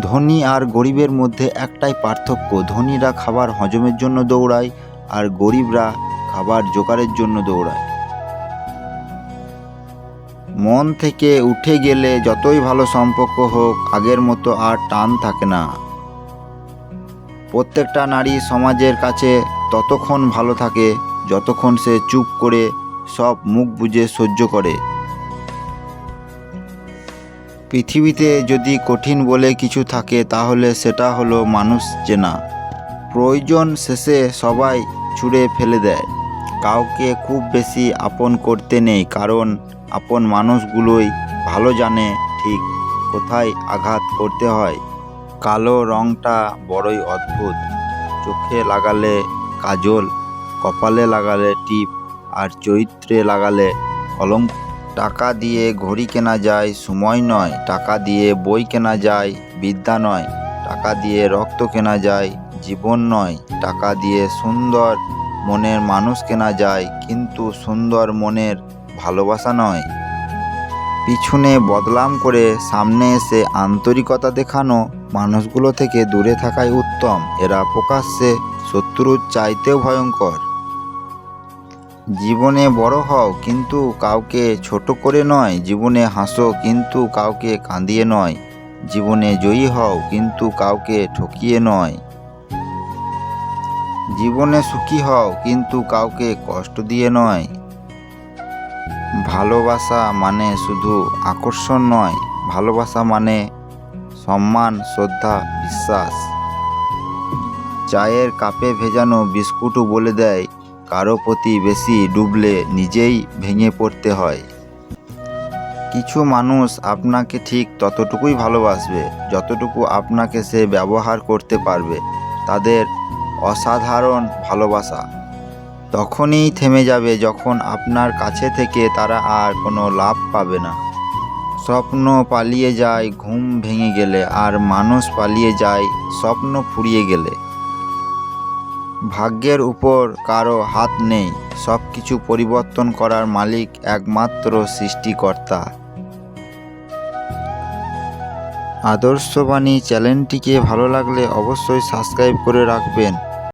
ধনী আর গরিবের মধ্যে একটাই পার্থক্য, ধনীরা খাবার হজমের জন্য দৌড়ায় আর গরিবরা খাবার জোগাড়ের জন্য দৌড়ায়। মন থেকে উঠে গেলে যতই ভালো সম্পর্ক হোক, আগের মতো আর টান থাকে না। প্রত্যেকটা নারী সমাজের কাছে ততক্ষণ ভালো থাকে যতক্ষণ সে চুপ করে সব মুখ বুজে সহ্য করে। পৃথিবীতে যদি কঠিন বলে কিছু থাকে তাহলে সেটা হলো মানুষ চেনা। প্রয়োজন শেষে সবাই ছুঁড়ে ফেলে দেয়। কাউকে খুব বেশি আপন করতে নেই, কারণ আপন মানুষগুলোই ভালো জানে ঠিক কোথায় আঘাত করতে হয়। কালো রঙটা বড়ই অদ্ভুত। চোখে লাগালে কাজল, কপালে লাগালে টিপ, আর চরিত্রে লাগালে কলঙ্ক। টাকা দিয়ে ঘড়ি কেনা যায়, সময় নয়। টাকা দিয়ে বই কেনা যায়, বিদ্যা নয়। টাকা দিয়ে রক্ত কেনা যায়, জীবন নয়। টাকা দিয়ে সুন্দর মনের মানুষ কেনা যায়, কিন্তু সুন্দর মনের ভালোবাসা নয়। পিছনে বদনাম করে সামনে এসে আন্তরিকতা দেখানো মানুষগুলো থেকে দূরে থাকাই উত্তম। এরা প্রকাশ্যে শত্রুর চাইতেও ভয়ঙ্কর। জীবনে বড় হও, কিন্তু কাউকে ছোট করে নয়। জীবনে হাসো, কিন্তু কাউকে কাঁদিয়ে নয়। জীবনে জয়ী হও, কিন্তু কাউকে ঠকিয়ে নয়। জীবনে সুখী হও, কিন্তু কাউকে কষ্ট দিয়ে নয়। ভালোবাসা মানে শুধু আকর্ষণ নয়, ভালোবাসা মানে সম্মান, শ্রদ্ধা, বিশ্বাস। চায়ের কাপে ভেজানো বিস্কুটও বলে দেয় কারো প্রতি বেশি ডুবলে নিজেই ভেঙে পড়তে হয়। কিছু মানুষ আপনাকে ঠিক ততটুকুই ভালোবাসবে যতটুকু আপনাকে সে ব্যবহার করতে পারবে। তাদের অসাধারণ ভালোবাসা তখনই থেমে যাবে যখন আপনার কাছে থেকে তারা আর কোনো লাভ পাবে না। স্বপ্ন পালিয়ে যায় ঘুম ভেঙে গেলে, আর মানুষ পালিয়ে যায় স্বপ্ন ফুরিয়ে গেলে। ভাগ্যের উপর কারো হাত নেই, সব কিছু পরিবর্তন করার মালিক একমাত্র সৃষ্টিকর্তা। আদর্শবাণী চ্যানেলটিকে ভালো লাগলে অবশ্যই সাবস্ক্রাইব করে রাখবেন।